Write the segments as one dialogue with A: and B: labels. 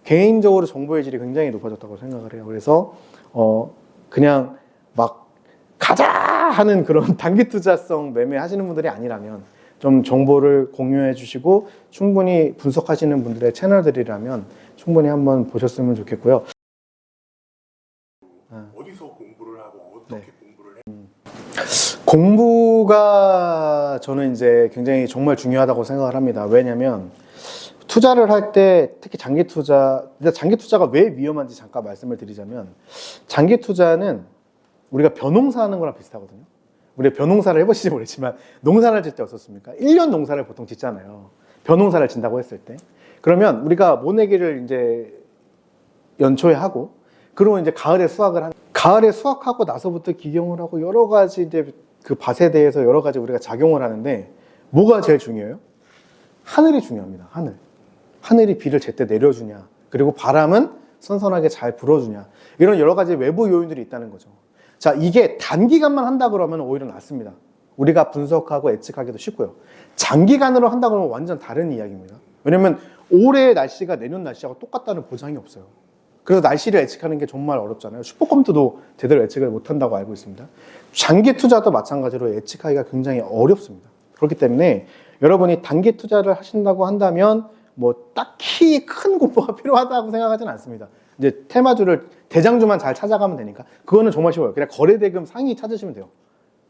A: 개인적으로 정보의 질이 굉장히 높아졌다고 생각을 해요. 그래서 그냥 막 가자 하는 그런 단기 투자성 매매 하시는 분들이 아니라면 좀 정보를 공유해 주시고 충분히 분석하시는 분들의 채널들이라면 충분히 한번 보셨으면 좋겠고요.
B: 어디서 공부를 하고 어떻게 공부를 해?
A: 공부가 저는 이제 굉장히 정말 중요하다고 생각을 합니다. 왜냐면 투자를 할 때 특히 장기 투자가 왜 위험한지 잠깐 말씀을 드리자면, 장기 투자는 우리가 벼농사 하는 거랑 비슷하거든요. 우리가 벼농사를 해보시지 모르겠지만 농사를 질 때 어떻습니까? 1년 농사를 보통 짓잖아요. 벼농사를 진다고 했을 때. 그러면 우리가 모내기를 이제 연초에 하고, 그러면 이제 가을에 가을에 수확하고 나서부터 기경을 하고 여러 가지 이제 그 밭에 대해서 여러 가지 우리가 작용을 하는데, 뭐가 제일 중요해요? 하늘이 중요합니다. 하늘이 비를 제때 내려주냐, 그리고 바람은 선선하게 잘 불어주냐, 이런 여러 가지 외부 요인들이 있다는 거죠. 자, 이게 단기간만 한다 그러면 오히려 낫습니다. 우리가 분석하고 예측하기도 쉽고요. 장기간으로 한다 그러면 완전 다른 이야기입니다. 왜냐면 올해의 날씨가 내년 날씨하고 똑같다는 보장이 없어요. 그래서 날씨를 예측하는 게 정말 어렵잖아요. 슈퍼컴퓨터도 제대로 예측을 못한다고 알고 있습니다. 장기 투자도 마찬가지로 예측하기가 굉장히 어렵습니다. 그렇기 때문에 여러분이 단기 투자를 하신다고 한다면 뭐 딱히 큰 공부가 필요하다고 생각하지는 않습니다. 이제 테마주를 대장주만 잘 찾아가면 되니까 그거는 정말 쉬워요. 그냥 거래대금 상위 찾으시면 돼요.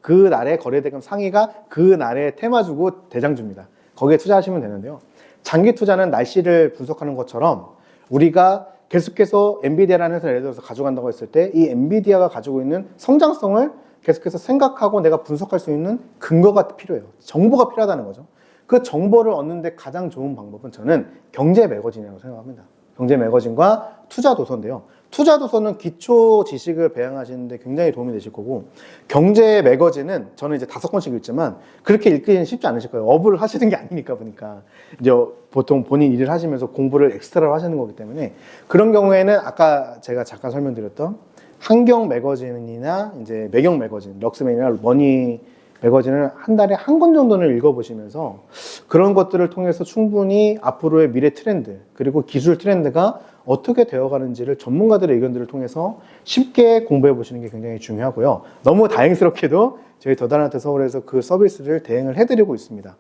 A: 그 날의 거래대금 상위가 그 날의 테마주고 대장주입니다. 거기에 투자하시면 되는데요. 장기 투자는 날씨를 분석하는 것처럼 우리가 계속해서 엔비디아라는 회사를 예를 들어서 가져간다고 했을 때 이 엔비디아가 가지고 있는 성장성을 계속해서 생각하고 내가 분석할 수 있는 근거가 필요해요. 정보가 필요하다는 거죠. 그 정보를 얻는데 가장 좋은 방법은 저는 경제 매거진이라고 생각합니다. 경제 매거진과 투자 도서인데요. 투자 도서는 기초 지식을 배양하시는데 굉장히 도움이 되실 거고, 경제 매거진은 저는 이제 5권씩 읽지만 그렇게 읽기는 쉽지 않으실 거예요. 업을 하시는 게 아니니까 보니까. 이제 보통 본인 일을 하시면서 공부를 엑스트라로 하시는 거기 때문에 그런 경우에는 아까 제가 잠깐 설명드렸던 환경 매거진이나 이제 매경 매거진, 럭스맨이나 머니 매거진을 한 달에 한 권 정도는 읽어보시면서 그런 것들을 통해서 충분히 앞으로의 미래 트렌드, 그리고 기술 트렌드가 어떻게 되어가는지를 전문가들의 의견들을 통해서 쉽게 공부해 보시는 게 굉장히 중요하고요. 너무 다행스럽게도 저희 더다나트 서울에서 그 서비스를 대행을 해드리고 있습니다.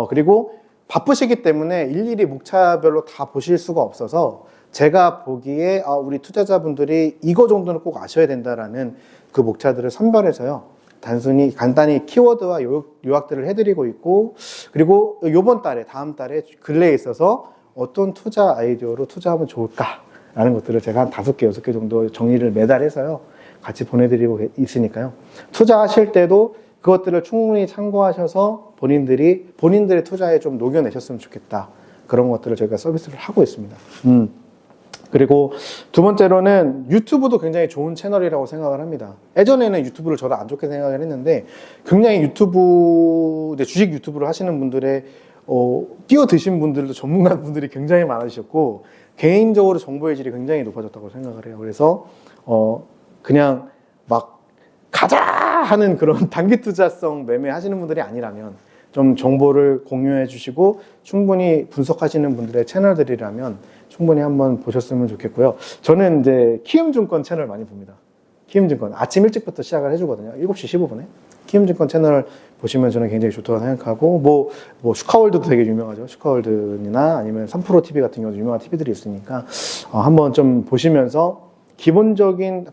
A: 그리고 바쁘시기 때문에 일일이 목차별로 다 보실 수가 없어서 제가 보기에 우리 투자자분들이 이거 정도는 꼭 아셔야 된다라는 그 목차들을 선별해서요, 단순히 간단히 키워드와 요약들을 해드리고 있고, 그리고 요번 달에 다음 달에 근래에 있어서 어떤 투자 아이디어로 투자하면 좋을까라는 것들을 제가 한 5개, 6개 정도 정리를 매달 해서요 같이 보내드리고 있으니까요. 투자하실 때도 그것들을 충분히 참고하셔서 본인들의 투자에 좀 녹여내셨으면 좋겠다. 그런 것들을 저희가 서비스를 하고 있습니다. 그리고 두 번째로는 유튜브도 굉장히 좋은 채널이라고 생각을 합니다. 예전에는 유튜브를 저도 안 좋게 생각을 했는데 굉장히 주식 유튜브를 하시는 분들의 뛰어드신 분들도 전문가분들이 굉장히 많으셨고 개인적으로 정보의 질이 굉장히 높아졌다고 생각을 해요. 그래서 그냥 막 가자 하는 그런 단기 투자성 매매 하시는 분들이 아니라면 좀 정보를 공유해 주시고 충분히 분석하시는 분들의 채널들이라면 충분히 한번 보셨으면 좋겠고요. 저는 이제 키움증권 채널 많이 봅니다. 키움증권 아침 일찍부터 시작을 해주거든요. 7시 15분에 키움증권 채널 보시면 저는 굉장히 좋다고 생각하고, 뭐 슈카월드도 되게 유명하죠. 슈카월드나 아니면 3프로TV 같은 경우도 유명한 TV들이 있으니까 한번 좀 보시면서 기본적인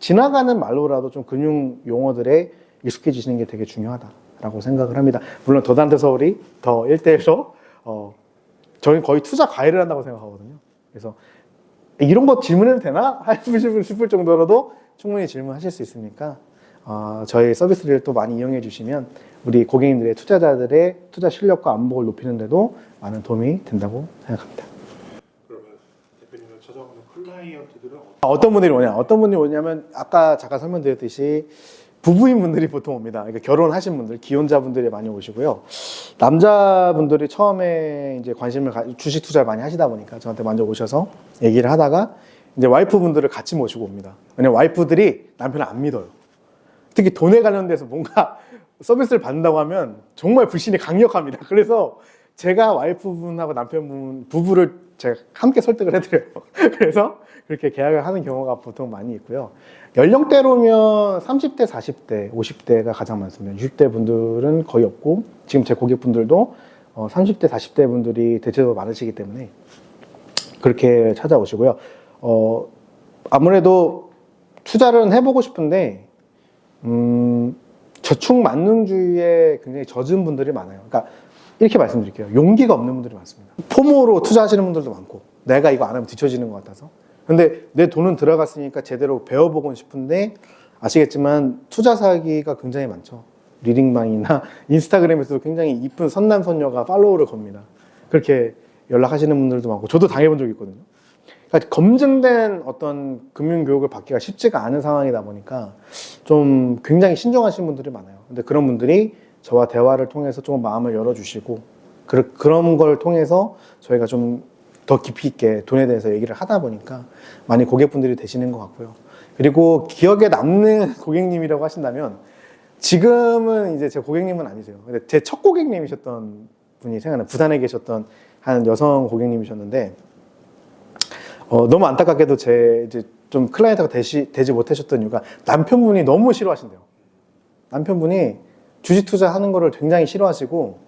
A: 지나가는 말로라도 좀 금융 용어들에 익숙해지시는 게 되게 중요하다라고 생각을 합니다. 물론 더다나트 서울이 더 1대1로 저희는 거의 투자 과외를 한다고 생각하거든요. 그래서 이런 거 질문해도 되나? 싶을 정도로도 충분히 질문하실 수 있으니까 저희 서비스를 또 많이 이용해 주시면 우리 고객님들의 투자자들의 투자 실력과 안목을 높이는 데도 많은 도움이 된다고 생각합니다.
B: 그러면 대표님을 찾아오는 클라이언트들은
A: 어떤 분들이 오냐면 아까 잠깐 설명드렸듯이 부부인 분들이 보통 옵니다. 그러니까 결혼하신 분들, 기혼자분들이 많이 오시고요. 남자분들이 처음에 이제 주식 투자를 많이 하시다 보니까 저한테 먼저 오셔서 얘기를 하다가 이제 와이프분들을 같이 모시고 옵니다. 왜냐면 와이프들이 남편을 안 믿어요. 특히 돈에 관련돼서 뭔가 서비스를 받는다고 하면 정말 불신이 강력합니다. 그래서 제가 와이프분하고 남편분 부부를 제가 함께 설득을 해드려요. 그래서 그렇게 계약을 하는 경우가 보통 많이 있고요. 연령대로면 30대, 40대, 50대가 가장 많습니다. 60대 분들은 거의 없고, 지금 제 고객분들도 30대, 40대 분들이 대체적으로 많으시기 때문에 그렇게 찾아오시고요. 아무래도 투자를 해보고 싶은데, 저축 만능주의에 굉장히 젖은 분들이 많아요. 그러니까 이렇게 말씀드릴게요. 용기가 없는 분들이 많습니다. 포모로 투자하시는 분들도 많고, 내가 이거 안 하면 뒤처지는 것 같아서. 근데 내 돈은 들어갔으니까 제대로 배워보고 싶은데, 아시겠지만 투자 사기가 굉장히 많죠. 리딩방이나 인스타그램에서도 굉장히 이쁜 선남 선녀가 팔로우를 겁니다. 그렇게 연락하시는 분들도 많고, 저도 당해본 적이 있거든요. 그러니까 검증된 어떤 금융교육을 받기가 쉽지가 않은 상황이다 보니까 좀 굉장히 신중하신 분들이 많아요. 근데 그런 분들이 저와 대화를 통해서 조금 마음을 열어주시고, 그런 걸 통해서 저희가 좀 더 깊이 있게 돈에 대해서 얘기를 하다 보니까 많이 고객분들이 되시는 것 같고요. 그리고 기억에 남는 고객님이라고 하신다면, 지금은 이제 제 고객님은 아니세요. 근데 제 첫 고객님이셨던 분이 생각나요. 부산에 계셨던 한 여성 고객님이셨는데, 너무 안타깝게도 이제 좀 클라이언트가 되지 못하셨던 이유가 남편분이 너무 싫어하신대요. 남편분이 주식 투자하는 거를 굉장히 싫어하시고,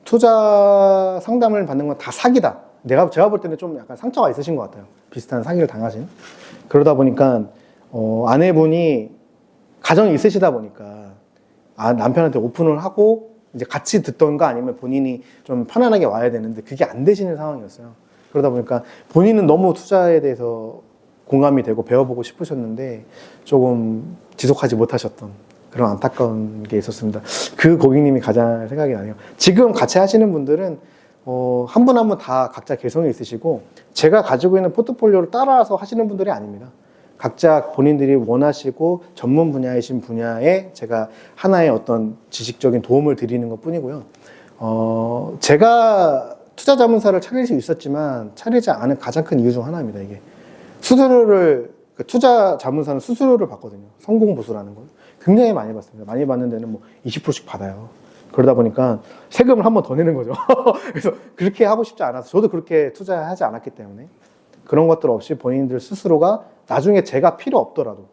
A: 투자 상담을 받는 건 다 사기다. 제가 볼 때는 좀 약간 상처가 있으신 것 같아요. 비슷한 사기를 당하신. 그러다 보니까, 아내분이 가정이 있으시다 보니까, 남편한테 오픈을 하고, 이제 같이 듣던가 아니면 본인이 좀 편안하게 와야 되는데, 그게 안 되시는 상황이었어요. 그러다 보니까 본인은 너무 투자에 대해서 공감이 되고 배워보고 싶으셨는데, 조금 지속하지 못하셨던 그런 안타까운 게 있었습니다. 그 고객님이 가장 생각이 나네요. 지금 같이 하시는 분들은 한 분 한 분 다 각자 개성이 있으시고, 제가 가지고 있는 포트폴리오를 따라서 하시는 분들이 아닙니다. 각자 본인들이 원하시고 전문 분야이신 분야에 제가 하나의 어떤 지식적인 도움을 드리는 것 뿐이고요. 제가 투자 자문사를 차릴 수 있었지만 차리지 않은 가장 큰 이유 중 하나입니다. 이게 투자 자문사는 수수료를 받거든요. 성공 보수라는 걸 굉장히 많이 받습니다. 많이 받는 데는 뭐 20%씩 받아요. 그러다 보니까 세금을 한 번 더 내는 거죠. 그래서 그렇게 하고 싶지 않아서, 저도 그렇게 투자하지 않았기 때문에 그런 것들 없이 본인들 스스로가 나중에 제가 필요 없더라도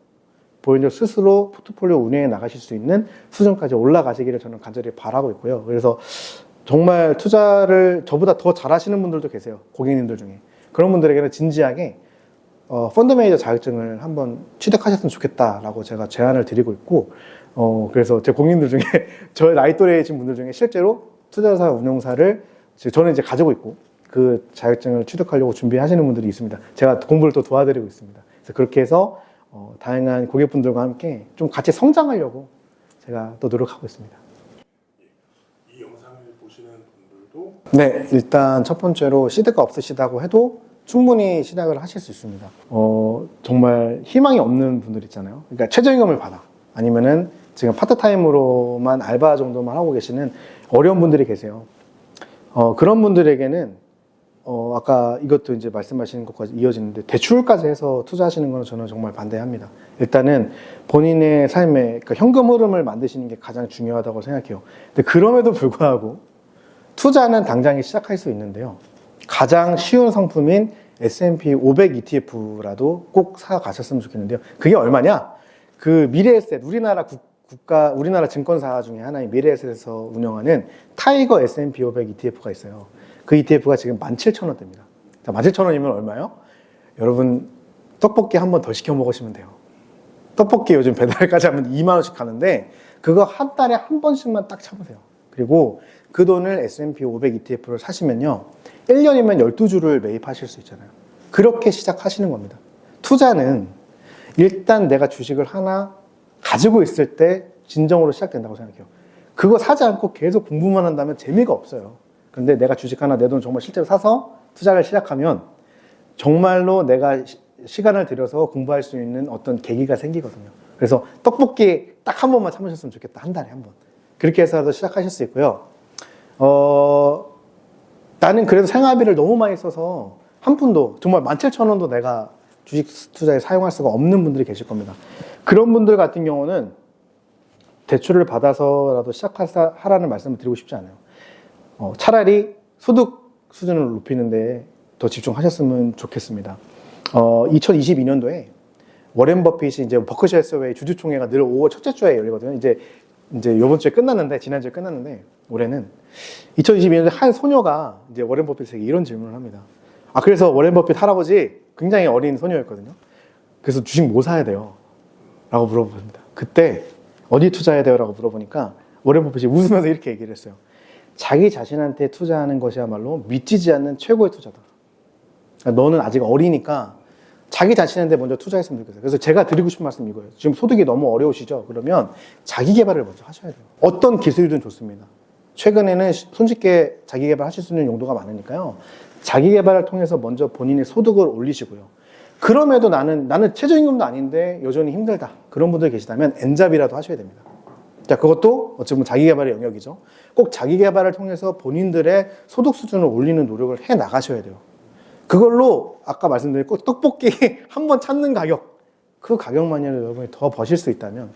A: 본인들 스스로 포트폴리오 운영해 나가실 수 있는 수준까지 올라가시기를 저는 간절히 바라고 있고요. 그래서 정말 투자를 저보다 더 잘하시는 분들도 계세요. 고객님들 중에. 그런 분들에게는 진지하게 펀드 매니저 자격증을 한번 취득하셨으면 좋겠다라고 제가 제안을 드리고 있고, 그래서 제 고객님들 중에 저의 나이 또래이신 분들 중에 실제로 투자사 운용사를 저는 이제 가지고 있고, 그 자격증을 취득하려고 준비하시는 분들이 있습니다. 제가 공부를 또 도와드리고 있습니다. 그래서 그렇게 해서 다양한 고객분들과 함께 좀 같이 성장하려고 제가 또 노력하고 있습니다.
B: 이 영상을 보시는 분들도
A: 네, 일단 첫 번째로 시드가 없으시다고 해도 충분히 시작을 하실 수 있습니다. 정말 희망이 없는 분들 있잖아요. 그러니까 최저임금을 받아, 아니면은 지금 파트타임으로만 알바 정도만 하고 계시는 어려운 분들이 계세요. 그런 분들에게는 아까 이것도 이제 말씀하신 것까지 이어지는데, 대출까지 해서 투자하시는 거는 저는 정말 반대합니다. 일단은 본인의 삶에, 그러니까 현금 흐름을 만드시는 게 가장 중요하다고 생각해요. 근데 그럼에도 불구하고 투자는 당장에 시작할 수 있는데요. 가장 쉬운 상품인 S&P 500 ETF라도 꼭 사가셨으면 좋겠는데요. 그게 얼마냐? 그 미래에셋, 우리나라 증권사 중에 하나인 미래에셋에서 운영하는 타이거 S&P 500 ETF가 있어요. 그 ETF가 지금 17,000원대입니다. 17,000원이면 얼마요? 여러분, 떡볶이 한 번 더 시켜 먹으시면 돼요. 떡볶이 요즘 배달까지 하면 2만 원씩 가는데, 그거 한 달에 한 번씩만 딱 참으세요. 그리고 그 돈을 S&P 500 ETF를 사시면요, 1년이면 12주를 매입하실 수 있잖아요. 그렇게 시작하시는 겁니다. 투자는 일단 내가 주식을 하나 가지고 있을 때 진정으로 시작된다고 생각해요. 그거 사지 않고 계속 공부만 한다면 재미가 없어요. 그런데 내가 주식 하나 내 돈 정말 실제로 사서 투자를 시작하면 정말로 내가 시간을 들여서 공부할 수 있는 어떤 계기가 생기거든요. 그래서 떡볶이 딱 한 번만 참으셨으면 좋겠다. 한 달에 한 번. 그렇게 해서라도 시작하실 수 있고요. 나는 그래도 생활비를 너무 많이 써서 한 푼도, 정말 17,000원도 내가 주식 투자에 사용할 수가 없는 분들이 계실 겁니다. 그런 분들 같은 경우는 대출을 받아서라도 시작하라는 말씀을 드리고 싶지 않아요. 차라리 소득 수준을 높이는데 더 집중하셨으면 좋겠습니다. 2022년도에 워렌 버핏이 이제 버크셔 해서웨이 주주총회가 늘 5월 첫째 주에 열리거든요. 이제 이번 주에 끝났는데, 지난주에 끝났는데, 올해는 2022년도에 한 소녀가 이제 워렌 버핏에게 이런 질문을 합니다. 그래서 워렌 버핏 할아버지 굉장히 어린 소녀였거든요. 그래서 주식 뭐 사야 돼요? 라고 물어봅니다. 그때 어디 투자해야 돼요? 라고 물어보니까 워렌 버핏이 웃으면서 이렇게 얘기를 했어요. 자기 자신한테 투자하는 것이야말로 믿지지 않는 최고의 투자다. 그러니까 너는 아직 어리니까 자기 자신한테 먼저 투자했으면 좋겠어요. 그래서 제가 드리고 싶은 말씀이 이거예요. 지금 소득이 너무 어려우시죠? 그러면 자기 개발을 먼저 하셔야 돼요. 어떤 기술이든 좋습니다. 최근에는 손쉽게 자기 개발하실 수 있는 용도가 많으니까요. 자기 개발을 통해서 먼저 본인의 소득을 올리시고요. 그럼에도 나는 최저임금도 아닌데 여전히 힘들다. 그런 분들 계시다면 엔잡이라도 하셔야 됩니다. 자, 그것도 어찌 보면 자기 개발의 영역이죠. 꼭 자기 개발을 통해서 본인들의 소득 수준을 올리는 노력을 해 나가셔야 돼요. 그걸로 아까 말씀드린 떡볶이 한 번 찾는 가격, 그 가격만이라도 여러분이 더 버실 수 있다면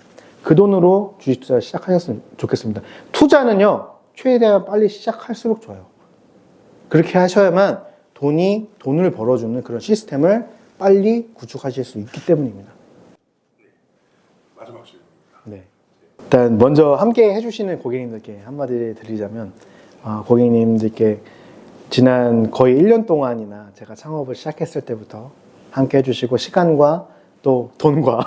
A: 그 돈으로 주식 투자를 시작하셨으면 좋겠습니다. 투자는요, 최대한 빨리 시작할수록 좋아요. 그렇게 하셔야만 돈을 벌어주는 그런 시스템을 빨리 구축하실 수 있기 때문입니다.
B: 마지막 질문입니다.
A: 네. 일단 먼저 함께 해주시는 고객님들께 한마디 드리자면, 고객님들께 지난 거의 1년 동안이나 제가 창업을 시작했을 때부터 함께 해주시고 시간과 또 돈과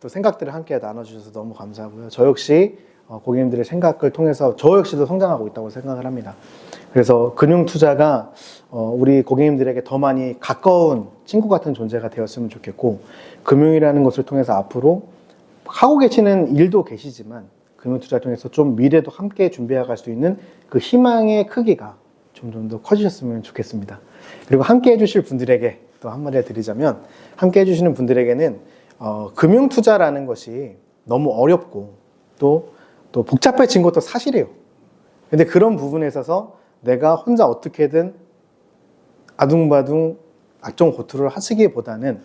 A: 또 생각들을 함께 나눠주셔서 너무 감사하고요. 저 역시 고객님들의 생각을 통해서 저 역시도 성장하고 있다고 생각을 합니다. 그래서 금융투자가 우리 고객님들에게 더 많이 가까운 친구 같은 존재가 되었으면 좋겠고, 금융이라는 것을 통해서 앞으로 하고 계시는 일도 계시지만 금융투자를 통해서 좀 미래도 함께 준비해 갈 수 있는 그 희망의 크기가 점점 더 커지셨으면 좋겠습니다. 그리고 함께 해주실 분들에게 또 한마디 드리자면, 함께 해주시는 분들에게는 금융투자라는 것이 너무 어렵고 또 복잡해진 것도 사실이에요. 근데 그런 부분에 있어서 내가 혼자 어떻게든 아둥바둥 악정고투를 하시기보다는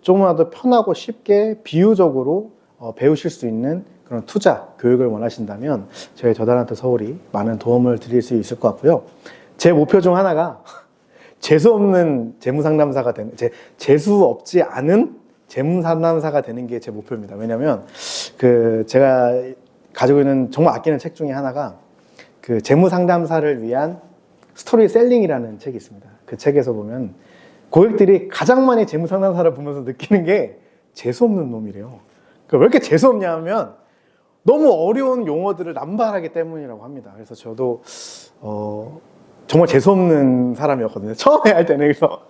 A: 조금이라도 편하고 쉽게 비유적으로 배우실 수 있는 그런 투자, 교육을 원하신다면 저희 저달란트 서울이 많은 도움을 드릴 수 있을 것 같고요. 제 목표 중 하나가 재수 없는 재무상담사가 되는, 재수 없지 않은 재무상담사가 되는 게 제 목표입니다. 왜냐면 제가 가지고 있는 정말 아끼는 책 중에 하나가 그 재무상담사를 위한 스토리셀링이라는 책이 있습니다. 그 책에서 보면 고객들이 가장 많이 재무상담사를 보면서 느끼는 게 재수 없는 놈이래요. 왜 이렇게 재수 없냐 하면 너무 어려운 용어들을 남발하기 때문이라고 합니다. 그래서 저도 정말 재수없는 사람이었거든요. 처음에 할 때는. 그래서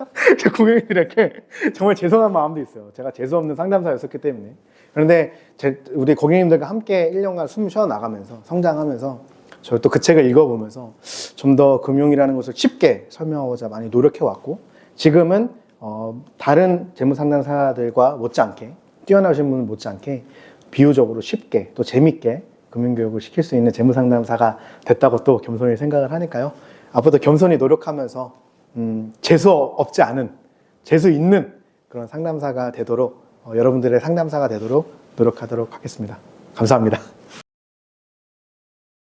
A: 고객님들에게 정말 죄송한 마음도 있어요. 제가 재수없는 상담사였었기 때문에. 그런데 우리 고객님들과 함께 1년간 숨 쉬어나가면서 성장하면서 저희 또 그 책을 읽어보면서 좀 더 금융이라는 것을 쉽게 설명하고자 많이 노력해왔고, 지금은 다른 재무상담사들과 못지않게, 뛰어나신 분은 못지않게 비유적으로 쉽게 또 재밌게 금융교육을 시킬 수 있는 재무상담사가 됐다고 또 겸손히 생각을 하니까요. 앞으로도 겸손히 노력하면서 재수 없지 않은, 재수 있는 그런 상담사가 되도록, 여러분들의 상담사가 되도록 노력하도록 하겠습니다. 감사합니다.